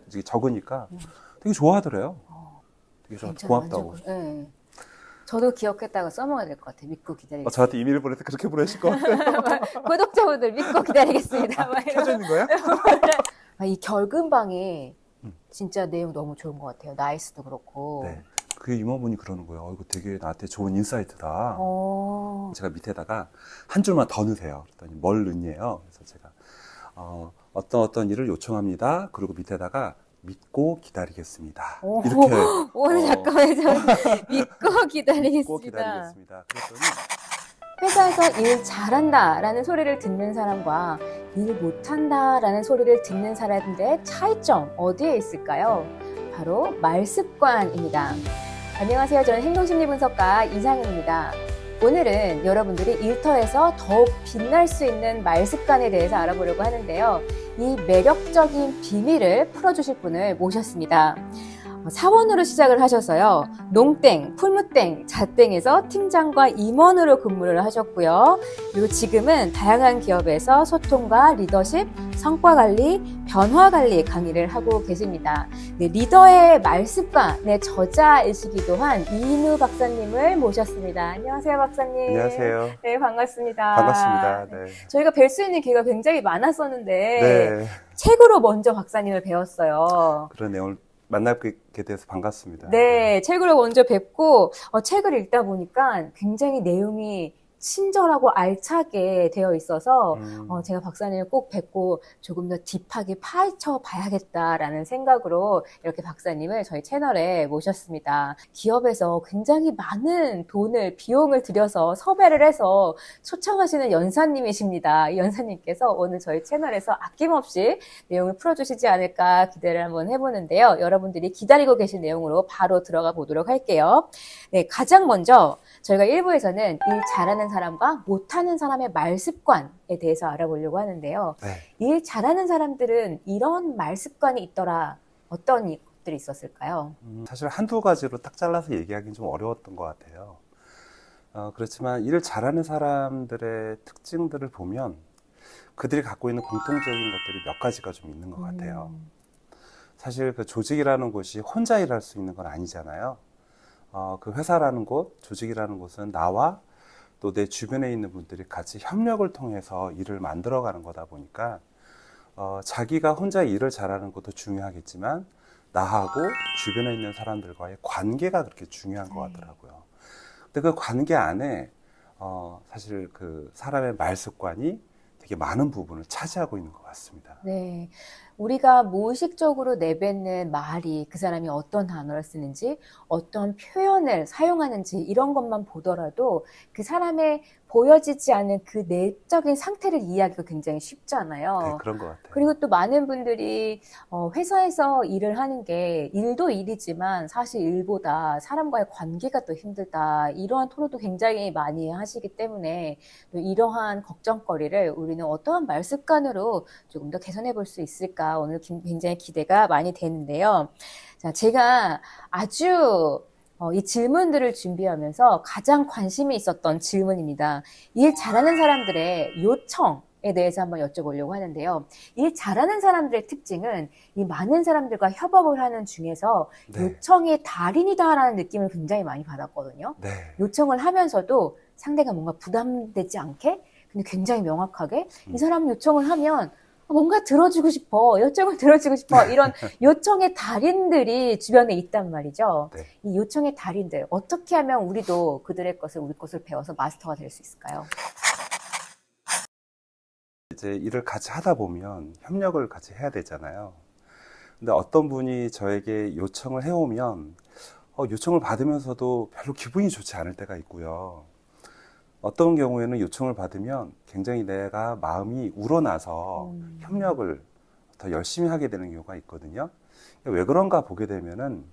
이제 적으니까 되게 좋아하더래요. 되게 고맙다고. 네. 저도 기억했다가 써먹어야 될 것 같아요. 믿고 기다리겠습니다. 저한테 이메일 보낼 때 그렇게 보내실 것 같아요. 구독자분들 믿고 기다리겠습니다. 켜져 있는 거예요? 이 결근방에 진짜 내용 너무 좋은 것 같아요. 나이스도 그렇고. 네. 그 이모분이 그러는 거예요. 이거 되게 나한테 좋은 인사이트다. 제가 밑에다가 한 줄만 더 넣으세요. 그랬더니 뭘 넣냐요. 그래서 제가 어떤 일을 요청합니다. 그리고 밑에다가 믿고 기다리겠습니다. 이렇게. 오늘 잠깐만요. 믿고 기다리겠습니다. 믿고 기다리겠습니다. 그랬더니 회사에서 일 잘한다라는 소리를 듣는 사람과 일 못한다라는 소리를 듣는 사람들의 차이점 어디에 있을까요? 바로 말습관입니다. 안녕하세요. 저는 행동심리분석가 이상현입니다. 오늘은 여러분들이 일터에서 더욱 빛날 수 있는 말습관에 대해서 알아보려고 하는데요. 이 매력적인 비밀을 풀어주실 분을 모셨습니다. 사원으로 시작을 하셔서요. 농땡, 풀무땡, 자땡에서 팀장과 임원으로 근무를 하셨고요. 그리고 지금은 다양한 기업에서 소통과 리더십, 성과관리, 변화관리 강의를 하고 계십니다. 네, 리더의 말습관의 저자이시기도 한 이인우 박사님을 모셨습니다. 안녕하세요, 박사님. 안녕하세요. 네, 반갑습니다. 반갑습니다. 네. 저희가 뵐 수 있는 기회가 굉장히 많았었는데 네. 책으로 먼저 박사님을 배웠어요. 그러네요. 오늘 만나게 돼서 반갑습니다. 네, 책으로 먼저 뵙고 책을 읽다 보니까 굉장히 내용이 친절하고 알차게 되어 있어서 제가 박사님을 꼭 뵙고 조금 더 딥하게 파헤쳐 봐야겠다라는 생각으로 이렇게 박사님을 저희 채널에 모셨습니다. 기업에서 굉장히 많은 비용을 들여서 섭외를 해서 초청하시는 연사님이십니다. 이 연사님께서 오늘 저희 채널에서 아낌없이 내용을 풀어주시지 않을까 기대를 한번 해보는데요. 여러분들이 기다리고 계신 내용으로 바로 들어가 보도록 할게요. 네, 가장 먼저 저희가 1부에서는 일 잘하는 사람과 못하는 사람의 말습관에 대해서 알아보려고 하는데요. 네. 일 잘하는 사람들은 이런 말습관이 있더라. 어떤 것들이 있었을까요? 사실 한두 가지로 딱 잘라서 얘기하기는 좀 어려웠던 것 같아요. 그렇지만 일을 잘하는 사람들의 특징들을 보면 그들이 갖고 있는 공통적인 것들이 몇 가지가 좀 있는 것 같아요. 사실 그 조직이라는 곳이 혼자 일할 수 있는 건 아니잖아요. 그 회사라는 곳, 조직이라는 곳은 나와 또 내 주변에 있는 분들이 같이 협력을 통해서 일을 만들어가는 거다 보니까 자기가 혼자 일을 잘하는 것도 중요하겠지만 나하고 주변에 있는 사람들과의 관계가 그렇게 중요한 것 같더라고요. 근데 그 관계 안에 사실 그 사람의 말습관이 되게 많은 부분을 차지하고 있는 것 같습니다. 네. 우리가 무의식적으로 내뱉는 말이 그 사람이 어떤 단어를 쓰는지, 어떤 표현을 사용하는지 이런 것만 보더라도 그 사람의 보여지지 않은 그 내적인 상태를 이해하기가 굉장히 쉽잖아요. 네, 그런 것 같아요. 그리고 또 많은 분들이 회사에서 일을 하는 게 일도 일이지만 사실 일보다 사람과의 관계가 더 힘들다. 이러한 토로도 굉장히 많이 하시기 때문에 또 이러한 걱정거리를 우리는 어떠한 말습관으로 조금 더 개선해 볼 수 있을까 오늘 굉장히 기대가 많이 되는데요. 자, 제가 아주 이 질문들을 준비하면서 가장 관심이 있었던 질문입니다. 일 잘하는 사람들의 요청에 대해서 한번 여쭤보려고 하는데요. 일 잘하는 사람들의 특징은 이 많은 사람들과 협업을 하는 중에서 네. 요청의 달인이다라는 느낌을 굉장히 많이 받았거든요. 네. 요청을 하면서도 상대가 뭔가 부담되지 않게 근데 굉장히 명확하게 이 사람 요청을 하면 뭔가 들어주고 싶어, 요청을 들어주고 싶어 이런 요청의 달인들이 주변에 있단 말이죠. 네. 이 요청의 달인들 어떻게 하면 우리도 그들의 것을 우리 것을 배워서 마스터가 될 수 있을까요? 이제 일을 같이 하다 보면 협력을 같이 해야 되잖아요. 근데 어떤 분이 저에게 요청을 해오면 요청을 받으면서도 별로 기분이 좋지 않을 때가 있고요. 어떤 경우에는 요청을 받으면 굉장히 내가 마음이 우러나서 협력을 더 열심히 하게 되는 경우가 있거든요. 왜 그런가 보게 되면은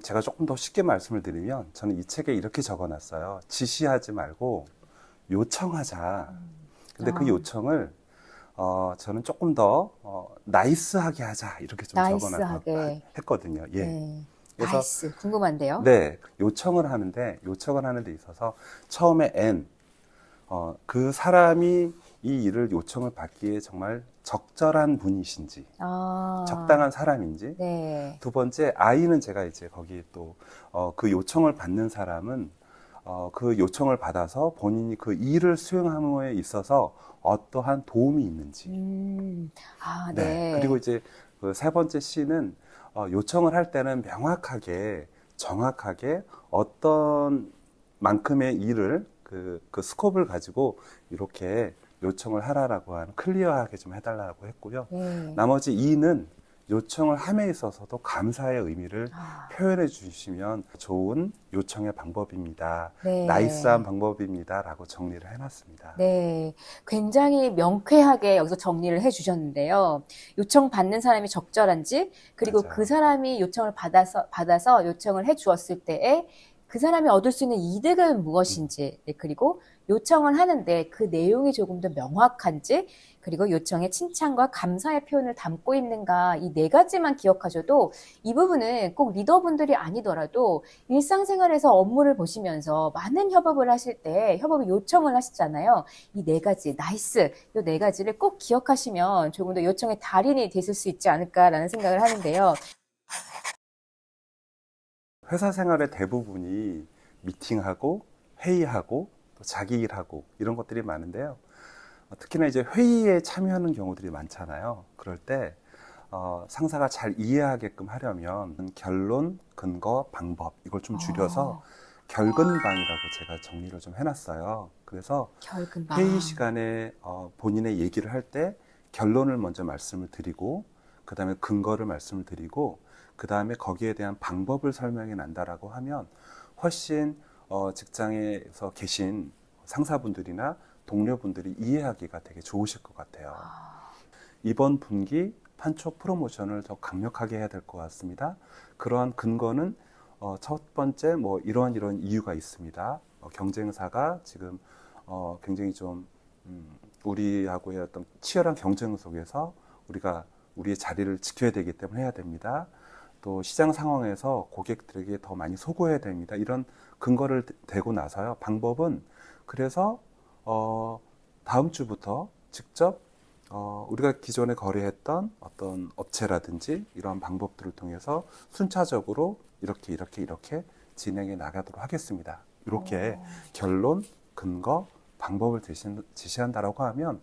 제가 조금 더 쉽게 말씀을 드리면 저는 이 책에 이렇게 적어놨어요. 지시하지 말고 요청하자. 근데 그 요청을 저는 조금 더 나이스하게 하자 이렇게 좀 적어놨거든요. 예. 네. 그래서 나이스. 궁금한데요. 네, 요청을 하는 데 있어서 처음에 그 사람이 이 일을 요청을 받기에 정말 적절한 분이신지, 적당한 사람인지. 네. 두 번째, 아이는 제가 이제 거기 또, 그 요청을 받는 사람은, 그 요청을 받아서 본인이 그 일을 수행함에 있어서 어떠한 도움이 있는지. 네. 그리고 이제 그 세 번째 C는, 요청을 할 때는 명확하게, 정확하게 어떤 만큼의 일을 그 스코프를 가지고 이렇게 요청을 하라라고 하는 클리어하게 좀 해달라고 했고요. 나머지 E는 요청을 함에 있어서도 감사의 의미를 표현해 주시면 좋은 요청의 방법입니다. 네. 나이스한 방법입니다. 라고 정리를 해놨습니다. 네. 굉장히 명쾌하게 여기서 정리를 해주셨는데요. 요청받는 사람이 적절한지, 그리고 맞아요. 그 사람이 요청을 받아서 요청을 해주었을 때에 그 사람이 얻을 수 있는 이득은 무엇인지, 네, 그리고 요청을 하는데 그 내용이 조금 더 명확한지, 그리고 요청의 칭찬과 감사의 표현을 담고 있는가, 이 네 가지만 기억하셔도 이 부분은 꼭 리더분들이 아니더라도 일상생활에서 업무를 보시면서 많은 협업을 하실 때 협업을 요청을 하시잖아요. 이 네 가지, 나이스, 이 네 가지를 꼭 기억하시면 조금 더 요청의 달인이 되실 수 있지 않을까라는 생각을 하는데요. 회사 생활의 대부분이 미팅하고 회의하고 또 자기 일하고 이런 것들이 많은데요. 특히나 이제 회의에 참여하는 경우들이 많잖아요. 그럴 때 상사가 잘 이해하게끔 하려면 결론, 근거, 방법 이걸 좀 줄여서 결근방이라고 제가 정리를 좀 해놨어요. 그래서 결근방. 회의 시간에 본인의 얘기를 할 때 결론을 먼저 말씀을 드리고 그 다음에 근거를 말씀을 드리고 그 다음에 거기에 대한 방법을 설명해 난다라고 하면 훨씬 직장에서 계신 상사분들이나 동료분들이 이해하기가 되게 좋으실 것 같아요. 이번 분기 판촉 프로모션을 더 강력하게 해야 될 것 같습니다. 그러한 근거는 첫 번째 이러한 이유가 있습니다. 경쟁사가 지금 굉장히 좀 우리하고의 어떤 치열한 경쟁 속에서 우리가 우리의 자리를 지켜야 되기 때문에 해야 됩니다. 또 시장 상황에서 고객들에게 더 많이 소구해야 됩니다. 이런 근거를 대고 나서요. 방법은 그래서 다음 주부터 직접 우리가 기존에 거래했던 어떤 업체라든지 이런 방법들을 통해서 순차적으로 이렇게 진행해 나가도록 하겠습니다. 이렇게 결론, 근거, 방법을 제시한다라고 하면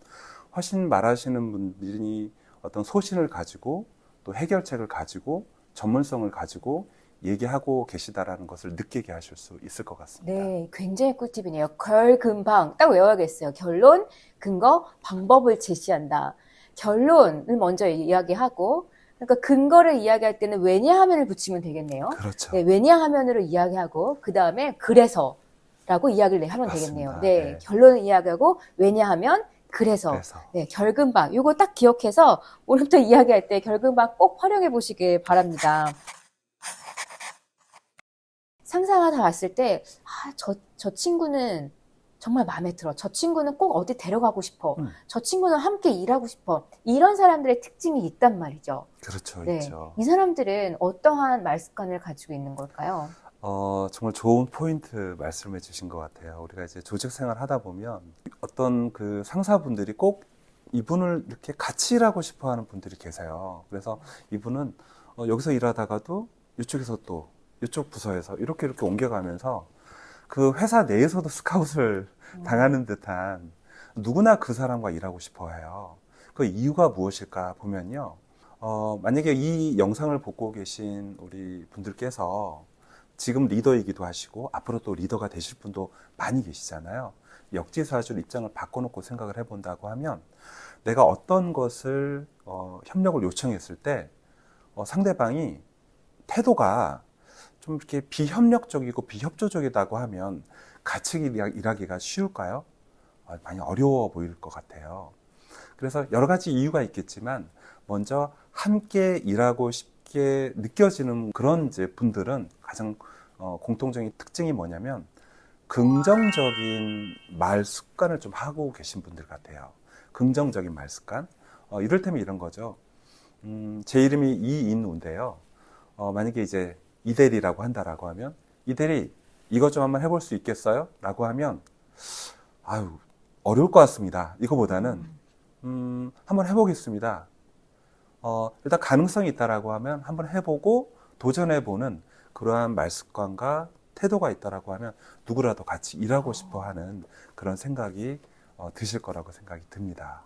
훨씬 말하시는 분들이 어떤 소신을 가지고 또 해결책을 가지고 전문성을 가지고 얘기하고 계시다라는 것을 느끼게 하실 수 있을 것 같습니다. 네, 굉장히 꿀팁이네요. 결근방 딱 외워야겠어요. 결론, 근거, 방법을 제시한다. 결론을 먼저 이야기하고, 그러니까 근거를 이야기할 때는 왜냐하면을 붙이면 되겠네요. 그렇죠. 네, 왜냐하면으로 이야기하고 그 다음에 그래서라고 이야기를 하면 맞습니다. 되겠네요. 네, 결론을 이야기하고 왜냐하면 그래서. 네, 결근방. 요거 딱 기억해서 오늘부터 이야기할 때 결근방 꼭 활용해 보시길 바랍니다. 상사가 다 왔을 때, 저 친구는 정말 마음에 들어. 저 친구는 꼭 어디 데려가고 싶어. 저 친구는 함께 일하고 싶어. 이런 사람들의 특징이 있단 말이죠. 그렇죠, 네. 있죠. 이 사람들은 어떠한 말습관을 가지고 있는 걸까요? 정말 좋은 포인트 말씀해 주신 것 같아요. 우리가 이제 조직 생활 하다 보면 어떤 그 상사분들이 꼭 이분을 이렇게 같이 일하고 싶어 하는 분들이 계세요. 그래서 이분은 여기서 일하다가도 이쪽에서 또 이쪽 부서에서 이렇게 옮겨가면서 그 회사 내에서도 스카웃을 당하는 듯한 누구나 그 사람과 일하고 싶어 해요. 그 이유가 무엇일까 보면요. 만약에 이 영상을 보고 계신 우리 분들께서 지금 리더이기도 하시고 앞으로 또 리더가 되실 분도 많이 계시잖아요. 역지사지로 입장을 바꿔놓고 생각을 해본다고 하면 내가 어떤 것을 협력을 요청했을 때 상대방이 태도가 좀 이렇게 비협력적이고 비협조적이다고 하면 같이 일하기가 쉬울까요? 많이 어려워 보일 것 같아요. 그래서 여러 가지 이유가 있겠지만 먼저 함께 일하고 쉽게 느껴지는 그런 이제 분들은 가장 공통적인 특징이 뭐냐면 긍정적인 말 습관을 좀 하고 계신 분들 같아요. 긍정적인 말 습관. 이를테면 이런 거죠. 제 이름이 이인우인데요. 만약에 이제 이대리라고 한다라고 하면 이대리 이것 좀 한번 해볼 수 있겠어요? 라고 하면 아유 어려울 것 같습니다. 이거보다는 한번 해보겠습니다. 일단 가능성이 있다라고 하면 한번 해보고 도전해보는 그러한 말습관과 태도가 있다라고 하면 누구라도 같이 일하고 싶어하는 그런 생각이 드실 거라고 생각이 듭니다.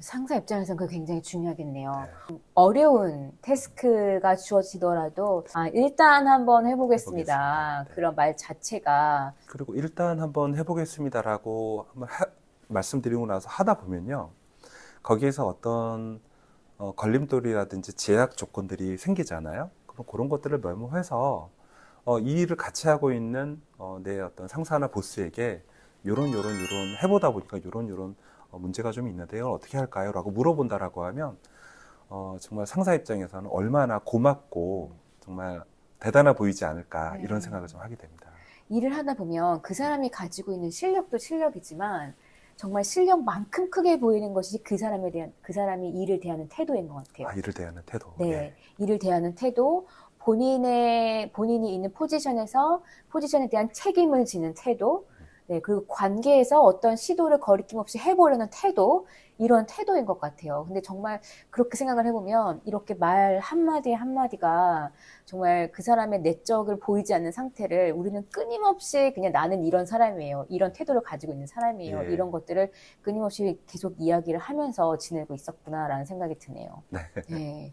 상사 입장에서는 그게 굉장히 중요하겠네요. 네. 어려운 태스크가 주어지더라도 일단 한번 해보겠습니다. 해보겠습니다. 네. 그런 말 자체가 그리고 일단 한번 해보겠습니다라고 한번 말씀드리고 나서 하다 보면요. 거기에서 어떤 걸림돌이라든지 제약 조건들이 생기잖아요. 그럼 그런 것들을 메모해서 이 일을 같이 하고 있는 내 어떤 상사나 보스에게 요런 해보다 보니까 요런 문제가 좀 있는데요. 어떻게 할까요? 라고 물어본다라고 하면 정말 상사 입장에서는 얼마나 고맙고 정말 대단해 보이지 않을까 이런 생각을 좀 하게 됩니다. 일을 하다 보면 그 사람이 가지고 있는 실력도 실력이지만 정말 실력만큼 크게 보이는 것이 그 사람이 일을 대하는 태도인 것 같아요. 일을 대하는 태도. 네, 네. 일을 대하는 태도, 본인이 있는 포지션에 대한 책임을 지는 태도, 네, 그리고 관계에서 어떤 시도를 거리낌 없이 해보려는 태도, 이런 태도인 것 같아요. 근데 정말 그렇게 생각을 해보면 이렇게 말 한마디 한마디가 정말 그 사람의 내적을 보이지 않는 상태를 우리는 끊임없이 그냥 나는 이런 사람이에요. 이런 태도를 가지고 있는 사람이에요. 예. 이런 것들을 끊임없이 계속 이야기를 하면서 지내고 있었구나라는 생각이 드네요. 네. 네.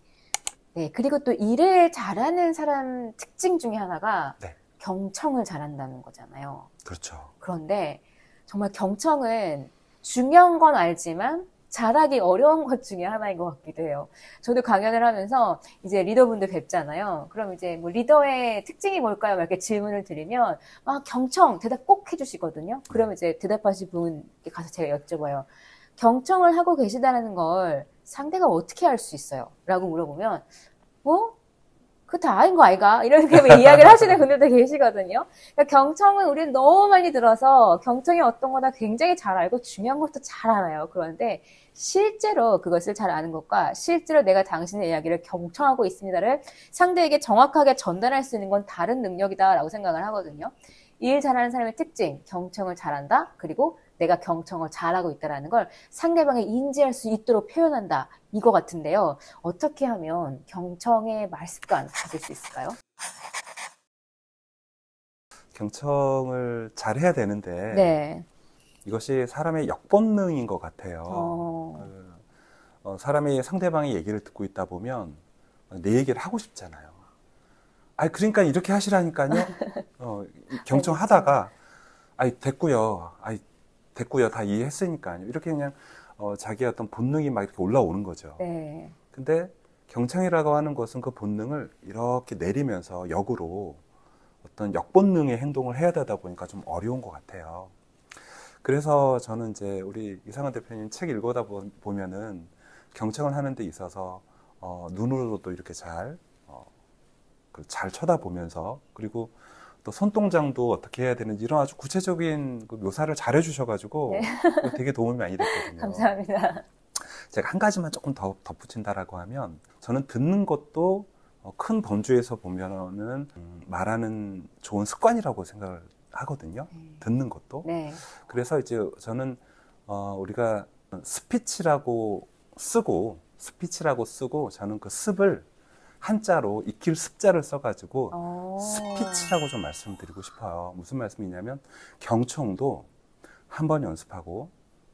네. 그리고 또 일을 잘하는 사람 특징 중에 하나가 네. 경청을 잘한다는 거잖아요. 그렇죠. 그런데 정말 경청은 중요한 건 알지만 잘하기 어려운 것 중에 하나인 것 같기도 해요. 저도 강연을 하면서 이제 리더분들 뵙잖아요. 그럼 이제 뭐 리더의 특징이 뭘까요? 막 이렇게 질문을 드리면 막 경청 대답 꼭 해주시거든요. 그러면 이제 대답하신 분께 가서 제가 여쭤봐요. 경청을 하고 계시다는 걸 상대가 어떻게 알 수 있어요? 라고 물어보면 그거 다 아닌 거 아이가? 이렇게 이야기를 하시는 분들도 계시거든요. 그러니까 경청은 우리는 너무 많이 들어서 경청이 어떤 거다 굉장히 잘 알고 중요한 것도 잘 알아요. 그런데 실제로 그것을 잘 아는 것과 실제로 내가 당신의 이야기를 경청하고 있습니다를 상대에게 정확하게 전달할 수 있는 건 다른 능력이다라고 생각을 하거든요. 일 잘하는 사람의 특징, 경청을 잘한다. 그리고 내가 경청을 잘하고 있다는 걸 상대방이 인지할 수 있도록 표현한다. 이거 같은데요. 어떻게 하면 경청의 말습관 가질 수 있을까요? 경청을 잘 해야 되는데 네. 이것이 사람의 역본능인 것 같아요. 사람이 상대방의 얘기를 듣고 있다 보면 내 얘기를 하고 싶잖아요. 그러니까 이렇게 하시라니까요. 경청하다가 됐고요. 됐고요. 다 이해했으니까요. 이렇게 그냥 자기의 어떤 본능이 막 이렇게 올라오는 거죠. 네. 근데 경청이라고 하는 것은 그 본능을 이렇게 내리면서 역으로 어떤 역본능의 행동을 해야 되다 보니까 좀 어려운 것 같아요. 그래서 저는 이제 우리 이상한 대표님 책 읽어다 보면은 경청을 하는 데 있어서 눈으로도 이렇게 잘 쳐다보면서 그리고 또 손동작도 어떻게 해야 되는지 이런 아주 구체적인 그 묘사를 잘 해주셔가지고 네. 되게 도움이 많이 됐거든요. 감사합니다. 제가 한 가지만 조금 더 덧붙인다라고 하면 저는 듣는 것도 큰 범주에서 보면은 말하는 좋은 습관이라고 생각을 하거든요. 듣는 것도. 네. 그래서 이제 저는 우리가 스피치라고 쓰고 저는 그 습을 한자로 익힐 습자를 써가지고 스피치라고 좀 말씀드리고 싶어요. 무슨 말씀이냐면 경청도 한 번 연습하고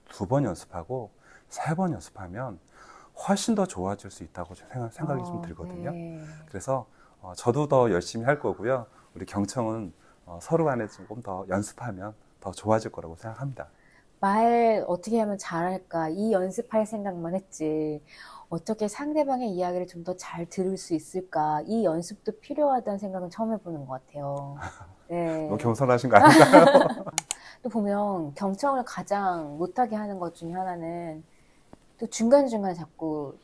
두 번 연습하고 세 번 연습하면 훨씬 더 좋아질 수 있다고 생각이 좀 들거든요. 네. 그래서 저도 더 열심히 할 거고요. 우리 경청은 서로 간에 조금 더 연습하면 더 좋아질 거라고 생각합니다. 말 어떻게 하면 잘할까 이 연습할 생각만 했지 어떻게 상대방의 이야기를 좀 더 잘 들을 수 있을까 이 연습도 필요하다는 생각은 처음 해보는 것 같아요. 네. 너무 겸손하신 거 아닌가요? 또 보면 경청을 가장 못하게 하는 것 중에 하나는 또 중간중간에 자꾸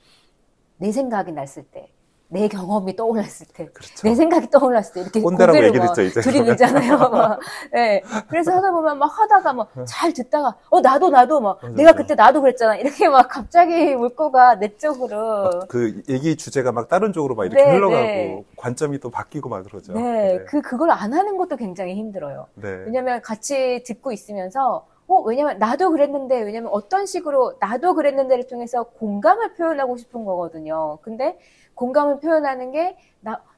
내 생각이 났을 때 내 경험이 떠올랐을 때, 그렇죠. 내 생각이 떠올랐을 때 이렇게 꼰대라고 고개를 얘기를 막 했죠, 이제. 들이밀잖아요. 네. 그래서 하다 보면 막 하다가 막 잘 듣다가 나도 막 맞아, 내가 맞아. 그때 나도 그랬잖아. 이렇게 막 갑자기 물꼬가 내 쪽으로. 그 얘기 주제가 막 다른 쪽으로 막 이렇게 네, 흘러가고 네. 관점이 또 바뀌고 막 그러죠. 네. 그걸 안 하는 것도 굉장히 힘들어요. 네. 왜냐면 같이 듣고 있으면서 왜냐면 나도 그랬는데, 왜냐면 어떤 식으로 나도 그랬는데를 통해서 공감을 표현하고 싶은 거거든요. 근데 공감을 표현하는 게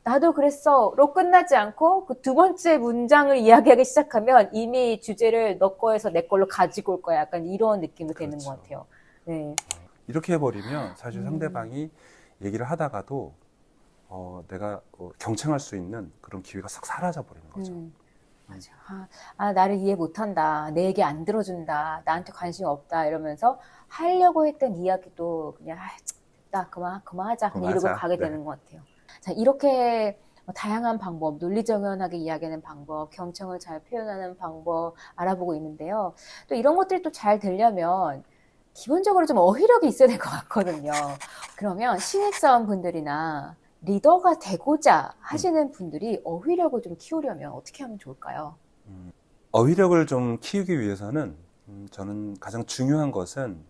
나도 그랬어로 끝나지 않고 그 두 번째 문장을 이야기하기 시작하면 이미 주제를 너 거에서 내 걸로 가지고 올 거야. 약간 이런 느낌이 되는 그렇죠. 것 같아요. 네. 이렇게 해버리면 사실 상대방이 얘기를 하다가도 내가 경청할 수 있는 그런 기회가 싹 사라져버리는 거죠. 맞아. 나를 이해 못한다. 내 얘기 안 들어준다. 나한테 관심 없다. 이러면서 하려고 했던 이야기도 그냥 됐다. 그만하자. 그냥 이러고 가게 되는 것 같아요. 자, 이렇게 다양한 방법, 논리정연하게 이야기하는 방법, 경청을 잘 표현하는 방법 알아보고 있는데요. 또 이런 것들이 또 잘 되려면 기본적으로 좀 어휘력이 있어야 될 것 같거든요. 그러면 신입사원 분들이나 리더가 되고자 하시는 분들이 어휘력을 좀 키우려면 어떻게 하면 좋을까요? 어휘력을 좀 키우기 위해서는 저는 가장 중요한 것은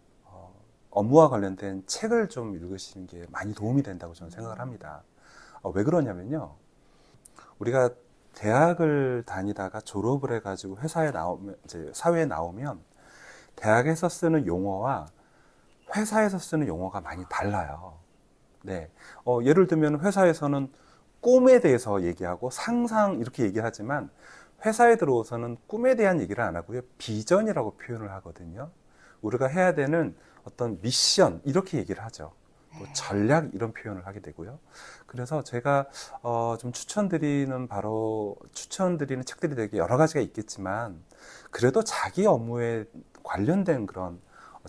업무와 관련된 책을 좀 읽으시는 게 많이 도움이 된다고 저는 생각을 합니다. 왜 그러냐면요. 우리가 대학을 다니다가 졸업을 해가지고 이제 사회에 나오면 대학에서 쓰는 용어와 회사에서 쓰는 용어가 많이 달라요. 네. 예를 들면 회사에서는 꿈에 대해서 얘기하고 상상 이렇게 얘기하지만 회사에 들어오서는 꿈에 대한 얘기를 안 하고요. 비전이라고 표현을 하거든요. 우리가 해야 되는 어떤 미션 이렇게 얘기를 하죠. 뭐 전략 이런 표현을 하게 되고요. 그래서 제가 좀 추천드리는 책들이 되게 여러 가지가 있겠지만 그래도 자기 업무에 관련된 그런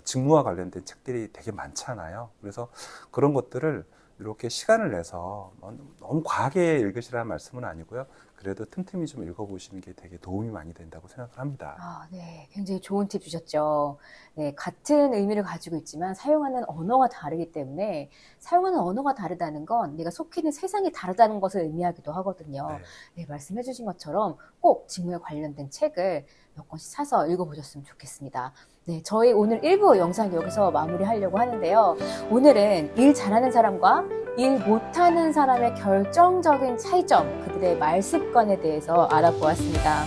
직무와 관련된 책들이 되게 많잖아요. 그래서 그런 것들을 이렇게 시간을 내서 너무 과하게 읽으시라는 말씀은 아니고요. 그래도 틈틈이 좀 읽어보시는 게 되게 도움이 많이 된다고 생각을 합니다. 네. 굉장히 좋은 팁 주셨죠. 네. 같은 의미를 가지고 있지만 사용하는 언어가 다르기 때문에 사용하는 언어가 다르다는 건 내가 속해 있는 세상이 다르다는 것을 의미하기도 하거든요. 네. 말씀해 주신 것처럼 꼭 직무에 관련된 책을 몇 권씩 사서 읽어보셨으면 좋겠습니다. 네, 저희 오늘 1부 영상 여기서 마무리하려고 하는데요. 오늘은 일 잘하는 사람과 일 못하는 사람의 결정적인 차이점, 그들의 말습관에 대해서 알아보았습니다.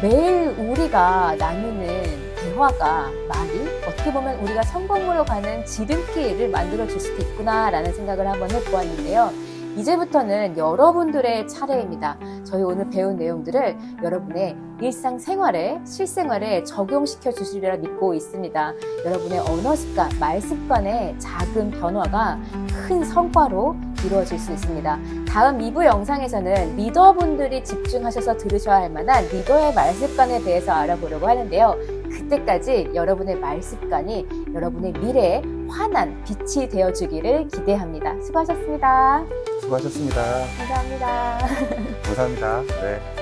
매일 우리가 나누는 대화가 말이 어떻게 보면 우리가 성공으로 가는 지름길을 만들어줄 수도 있구나라는 생각을 한번 해보았는데요. 이제부터는 여러분들의 차례입니다. 저희 오늘 배운 내용들을 여러분의 일상생활에, 실생활에 적용시켜 주시리라 믿고 있습니다. 여러분의 언어 습관, 말 습관의 작은 변화가 큰 성과로 이루어질 수 있습니다. 다음 2부 영상에서는 리더분들이 집중하셔서 들으셔야 할 만한 리더의 말 습관에 대해서 알아보려고 하는데요. 그때까지 여러분의 말 습관이 여러분의 미래에 환한 빛이 되어주기를 기대합니다. 수고하셨습니다. 수고하셨습니다. 감사합니다. 감사합니다. 네.